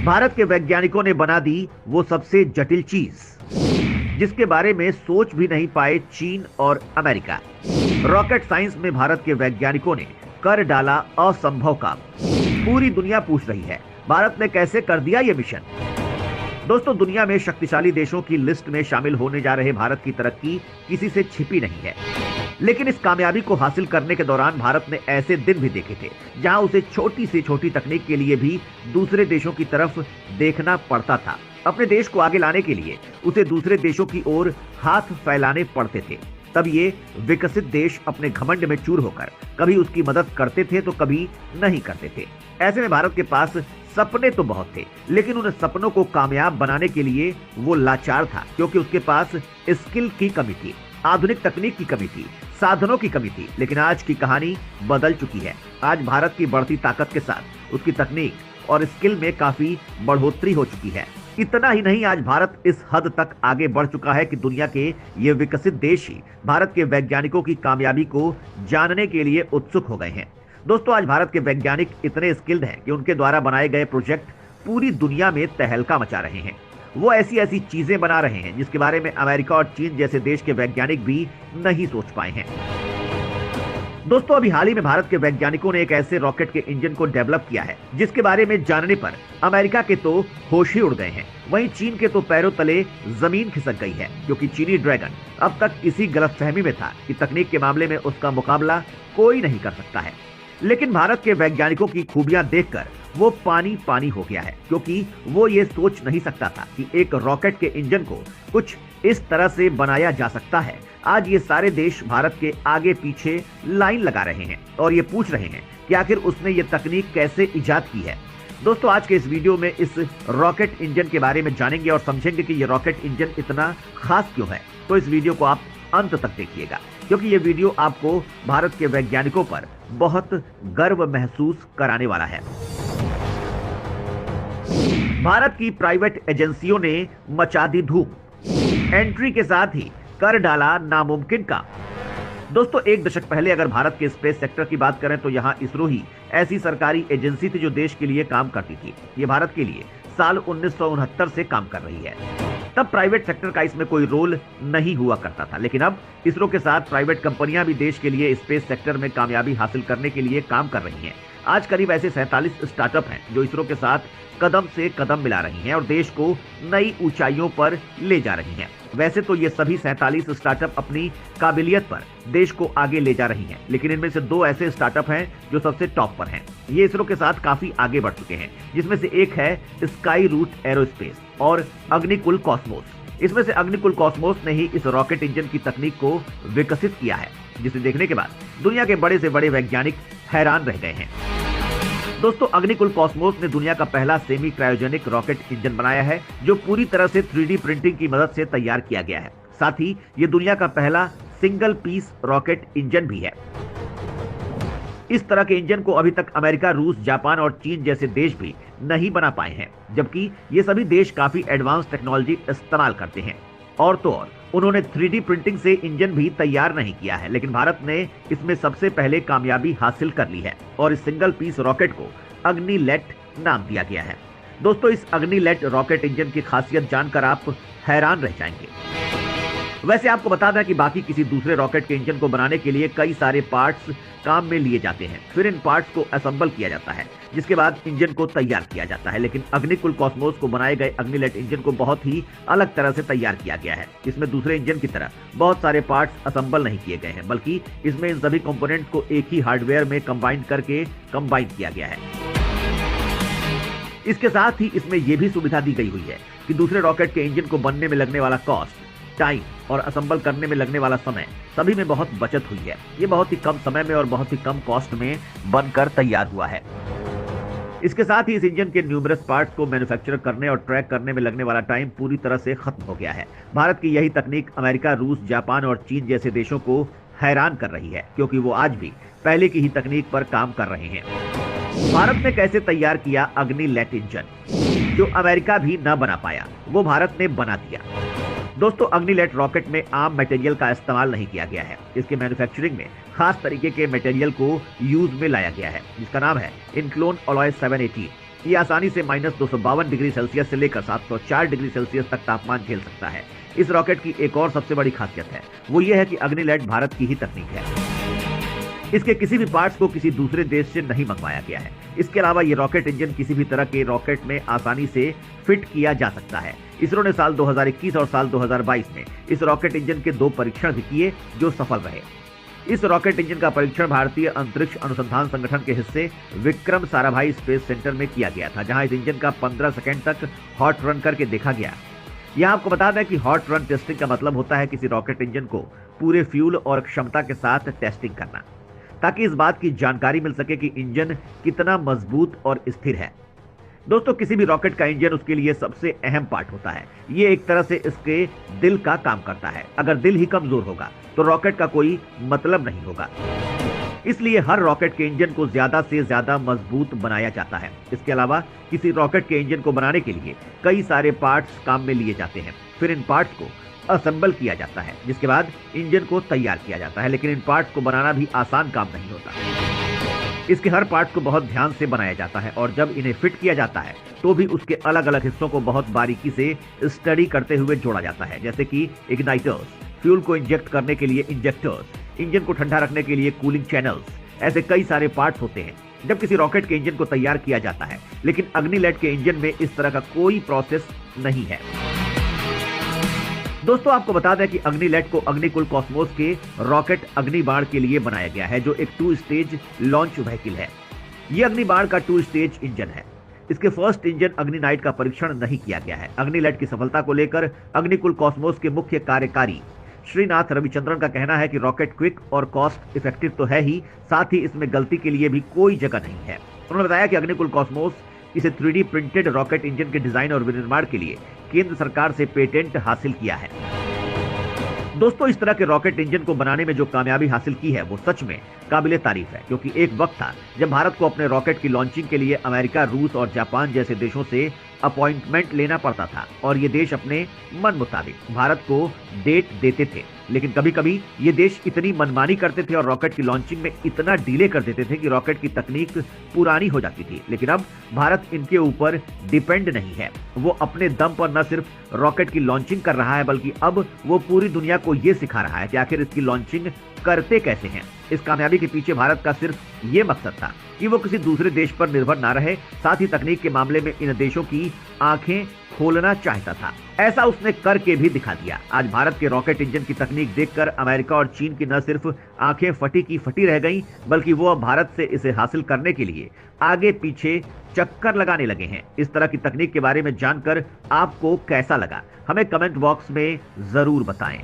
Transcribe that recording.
भारत के वैज्ञानिकों ने बना दी वो सबसे जटिल चीज जिसके बारे में सोच भी नहीं पाए चीन और अमेरिका। रॉकेट साइंस में भारत के वैज्ञानिकों ने कर डाला असंभव काम। पूरी दुनिया पूछ रही है, भारत ने कैसे कर दिया ये मिशन। दोस्तों, दुनिया में शक्तिशाली देशों की लिस्ट में शामिल होने जा रहे भारत की तरक्की किसी से छिपी नहीं है, लेकिन इस कामयाबी को हासिल करने के दौरान भारत ने ऐसे दिन भी देखे थे जहां उसे छोटी से छोटी तकनीक के लिए भी दूसरे देशों की तरफ देखना पड़ता था। अपने देश को आगे लाने के लिए उसे दूसरे देशों की ओर हाथ फैलाने पड़ते थे। तब ये विकसित देश अपने घमंड में चूर होकर कभी उसकी मदद करते थे तो कभी नहीं करते थे। ऐसे में भारत के पास सपने तो बहुत थे, लेकिन उन सपनों को कामयाब बनाने के लिए वो लाचार था, क्योंकि उसके पास स्किल की कमी थी, आधुनिक तकनीक की कमी थी, साधनों की कमी थी। लेकिन आज की कहानी बदल चुकी है। आज भारत की बढ़ती ताकत के साथ उसकी तकनीक और स्किल में काफी बढ़ोतरी हो चुकी है। इतना ही नहीं, आज भारत इस हद तक आगे बढ़ चुका है कि दुनिया के ये विकसित देश ही भारत के वैज्ञानिकों की कामयाबी को जानने के लिए उत्सुक हो गए हैं। दोस्तों, आज भारत के वैज्ञानिक इतने स्किल्ड हैं कि उनके द्वारा बनाए गए प्रोजेक्ट पूरी दुनिया में तहलका मचा रहे हैं। वो ऐसी ऐसी चीजें बना रहे हैं जिसके बारे में अमेरिका और चीन जैसे देश के वैज्ञानिक भी नहीं सोच पाए हैं। दोस्तों, अभी हाल ही में भारत के वैज्ञानिकों ने एक ऐसे रॉकेट के इंजन को डेवलप किया है जिसके बारे में जानने पर अमेरिका के तो होश ही उड़ गए हैं, वहीं चीन के तो पैरों तले जमीन खिसक गई है, क्योंकि चीनी ड्रैगन अब तक इसी गलतफहमी में था कि तकनीक के मामले में उसका मुकाबला कोई नहीं कर सकता है। लेकिन भारत के वैज्ञानिकों की खूबियां देखकर वो पानी पानी हो गया है, क्योंकि वो ये सोच नहीं सकता था कि एक रॉकेट के इंजन को कुछ इस तरह से बनाया जा सकता है। आज ये सारे देश भारत के आगे पीछे लाइन लगा रहे हैं और ये पूछ रहे हैं कि आखिर उसने ये तकनीक कैसे इजाद की है। दोस्तों, आज के इस वीडियो में इस रॉकेट इंजन के बारे में जानेंगे और समझेंगे कि ये रॉकेट इंजन इतना खास क्यों है। तो इस वीडियो को आप अंत तक देखिएगा, क्योंकि ये वीडियो आपको भारत के वैज्ञानिकों पर बहुत गर्व महसूस कराने वाला है। भारत की प्राइवेट एजेंसियों ने मचा दी धूम, एंट्री के साथ ही कर डाला नामुमकिन का। दोस्तों, एक दशक पहले अगर भारत के स्पेस सेक्टर की बात करें तो यहाँ इसरो ही ऐसी सरकारी एजेंसी थी जो देश के लिए काम करती थी। ये भारत के लिए साल 1969 से काम कर रही है। तब प्राइवेट सेक्टर का इसमें कोई रोल नहीं हुआ करता था, लेकिन अब इसरो के साथ प्राइवेट कंपनियां भी देश के लिए स्पेस सेक्टर में कामयाबी हासिल करने के लिए काम कर रही हैं। आज करीब ऐसे 47 स्टार्टअप हैं जो इसरो के साथ कदम से कदम मिला रही हैं और देश को नई ऊंचाइयों पर ले जा रही हैं। वैसे तो ये सभी 47 स्टार्टअप अपनी काबिलियत पर देश को आगे ले जा रही हैं, लेकिन इनमें से 2 ऐसे स्टार्टअप हैं जो सबसे टॉप पर हैं। ये इसरो के साथ काफी आगे बढ़ चुके हैं, जिसमें से एक है स्काई रूट एरोस्पेस और अग्निकुल कॉस्मोस। इसमें से अग्निकुल कॉस्मोस ने ही इस रॉकेट इंजन की तकनीक को विकसित किया है, जिसे देखने के बाद दुनिया के बड़े से बड़े वैज्ञानिक हैरान रह गए हैं। दोस्तों, अग्निकुल कॉस्मोस ने दुनिया का पहला सेमी क्रायोजेनिक रॉकेट इंजन बनाया है जो पूरी तरह से 3D प्रिंटिंग की मदद से तैयार किया गया है। साथ ही ये दुनिया का पहला सिंगल पीस रॉकेट इंजन भी है। इस तरह के इंजन को अभी तक अमेरिका, रूस, जापान और चीन जैसे देश भी नहीं बना पाए हैं, जबकि ये सभी देश काफी एडवांस टेक्नोलॉजी इस्तेमाल करते हैं। और तो और उन्होंने 3D प्रिंटिंग से इंजन भी तैयार नहीं किया है, लेकिन भारत ने इसमें सबसे पहले कामयाबी हासिल कर ली है और इस सिंगल पीस रॉकेट को अग्निलेट नाम दिया गया है। दोस्तों, इस अग्निलेट रॉकेट इंजन की खासियत जानकर आप हैरान रह जाएंगे। वैसे आपको बता दें कि बाकी किसी दूसरे रॉकेट के इंजन को बनाने के लिए कई सारे पार्ट्स काम में लिए जाते हैं, फिर इन पार्ट्स को असेंबल किया जाता है, जिसके बाद इंजन को तैयार किया जाता है। लेकिन अग्निकुल कॉस्मोस को बनाए गए अग्निलेट इंजन को बहुत ही अलग तरह से तैयार किया गया है। इसमें दूसरे इंजन की तरह बहुत सारे पार्ट्स असेंबल नहीं किए गए हैं, बल्कि इसमें इन सभी कंपोनेंट्स को एक ही हार्डवेयर में कंबाइन किया गया है। इसके साथ ही इसमें यह भी सुविधा दी गई हुई है कि दूसरे रॉकेट के इंजन को बनने में लगने वाला कॉस्ट, टाइम और असेंबल करने में लगने वाला समय सभी में बहुत बचत हुई है। ये बहुत ही कम समय में और बहुत ही कम कॉस्ट में बनकर तैयार हुआ है। इसके साथ ही इस इंजन के न्यूमरस पार्ट्स को मैन्युफैक्चर करने और ट्रैक करने में लगने वाला टाइम पूरी तरह से खत्म हो गया है। भारत की यही तकनीक अमेरिका, रूस, जापान और चीन जैसे देशों को हैरान कर रही है, क्योंकि वो आज भी पहले की ही तकनीक पर काम कर रहे हैं। भारत ने कैसे तैयार किया अग्निलेट इंजन, जो अमेरिका भी न बना पाया, वो भारत ने बना दिया। दोस्तों, अग्निलेट रॉकेट में आम मटेरियल का इस्तेमाल नहीं किया गया है। इसके मैन्युफैक्चरिंग में खास तरीके के मटेरियल को यूज में लाया गया है, जिसका नाम है इनक्लोन अलॉय 780। ये आसानी से -252 डिग्री सेल्सियस से लेकर 704 डिग्री सेल्सियस तक तापमान झेल सकता है। इस रॉकेट की एक और सबसे बड़ी खासियत है, वो ये है कि अग्निलैंड भारत की ही तकनीक है। इसके किसी भी पार्ट्स को किसी दूसरे देश से नहीं मंगवाया गया है। इसके अलावा ये रॉकेट इंजन किसी भी तरह के रॉकेट में आसानी से फिट किया जा सकता है। इसरो ने साल 2021 और साल 2022 में इस रॉकेट इंजन के 2 परीक्षण भी किए, जो सफल रहे। इस रॉकेट इंजन का परीक्षण भारतीय अंतरिक्ष अनुसंधान संगठन के हिस्से विक्रम साराभाई स्पेस सेंटर में किया गया था, जहां इस इंजन का 15 सेकंड तक हॉट रन करके देखा गया। यहां आपको बता दें कि हॉट रन टेस्टिंग का मतलब होता है किसी रॉकेट इंजन को पूरे फ्यूल और क्षमता के साथ टेस्टिंग करना, ताकि इस बात की जानकारी मिल सके कि इंजन कितना मजबूत और स्थिर है। दोस्तों, किसी भी रॉकेट का इंजन उसके लिए सबसे अहम पार्ट होता है। ये एक तरह से इसके दिल का काम करता है। अगर दिल ही कमजोर होगा तो रॉकेट का कोई मतलब नहीं होगा। इसलिए हर रॉकेट के इंजन को ज्यादा से ज्यादा मजबूत बनाया जाता है। इसके अलावा किसी रॉकेट के इंजन को बनाने के लिए कई सारे पार्ट्स काम में लिए जाते हैं। फिर इन पार्ट्स को असेंबल किया जाता है, जिसके बाद इंजन को तैयार किया जाता है। लेकिन इन पार्ट्स को बनाना भी आसान काम नहीं होता। इसके हर पार्ट को बहुत ध्यान से बनाया जाता है और जब इन्हें फिट किया जाता है तो भी उसके अलग अलग हिस्सों को बहुत बारीकी से स्टडी करते हुए जोड़ा जाता है, जैसे कि इग्नाइटर्स, फ्यूल को इंजेक्ट करने के लिए इंजेक्टर्स, इंजन को ठंडा रखने के लिए कूलिंग चैनल्स। ऐसे कई सारे पार्ट्स होते हैं जब किसी रॉकेट के इंजन को तैयार किया जाता है। लेकिन अग्निलैंड के इंजन में इस तरह का कोई प्रोसेस नहीं है। दोस्तों, आपको बता दें कि अग्निलैंड को अग्निकुल कॉस्मोस के रॉकेट अग्निबाण के लिए बनाया गया है, जो एक 2 स्टेज लॉन्च व्हीकल है। यह अग्निबाण का 2 स्टेज इंजन है। इसके फर्स्ट इंजन अग्निनाइट का परीक्षण नहीं किया गया है। अग्निलैंड की सफलता को लेकर अग्निकुल कॉस्मोस के मुख्य कार्यकारी श्रीनाथ रविचंद्रन का कहना है कि रॉकेट क्विक और कॉस्ट इफेक्टिव तो है ही, साथ ही इसमें गलती के लिए भी कोई जगह नहीं है। उन्होंने बताया कि अग्निकुल कॉस्मोस इसे 3D प्रिंटेड रॉकेट इंजन के डिजाइन और विनिर्माण के लिए केंद्र सरकार से पेटेंट हासिल किया है। दोस्तों, इस तरह के रॉकेट इंजन को बनाने में जो कामयाबी हासिल की है वो सच में काबिले तारीफ है, क्योंकि एक वक्त था जब भारत को अपने रॉकेट की लॉन्चिंग के लिए अमेरिका, रूस और जापान जैसे देशों से अपॉइंटमेंट लेना पड़ता था और ये देश अपने मन मुताबिक भारत को डेट देते थे। लेकिन कभी कभी ये देश इतनी मनमानी करते थे और रॉकेट की लॉन्चिंग में इतना डिले कर देते थे कि रॉकेट की तकनीक पुरानी हो जाती थी। लेकिन अब भारत इनके ऊपर डिपेंड नहीं है। वो अपने दम पर न सिर्फ रॉकेट की लॉन्चिंग कर रहा है, बल्कि अब वो पूरी दुनिया को ये सिखा रहा है कि आखिर इसकी लॉन्चिंग करते कैसे हैं। इस कामयाबी के पीछे भारत का सिर्फ ये मकसद था कि वो किसी दूसरे देश पर निर्भर ना रहे, साथ ही तकनीक के मामले में इन देशों की आंखें खोलना चाहता था। ऐसा उसने करके भी दिखा दिया। आज भारत के रॉकेट इंजन की तकनीक देखकर अमेरिका और चीन की न सिर्फ आंखें फटी की फटी रह गईं, बल्कि वो अब भारत से इसे हासिल करने के लिए आगे पीछे चक्कर लगाने लगे हैं। इस तरह की तकनीक के बारे में जानकर आपको कैसा लगा, हमें कमेंट बॉक्स में जरूर बताएं।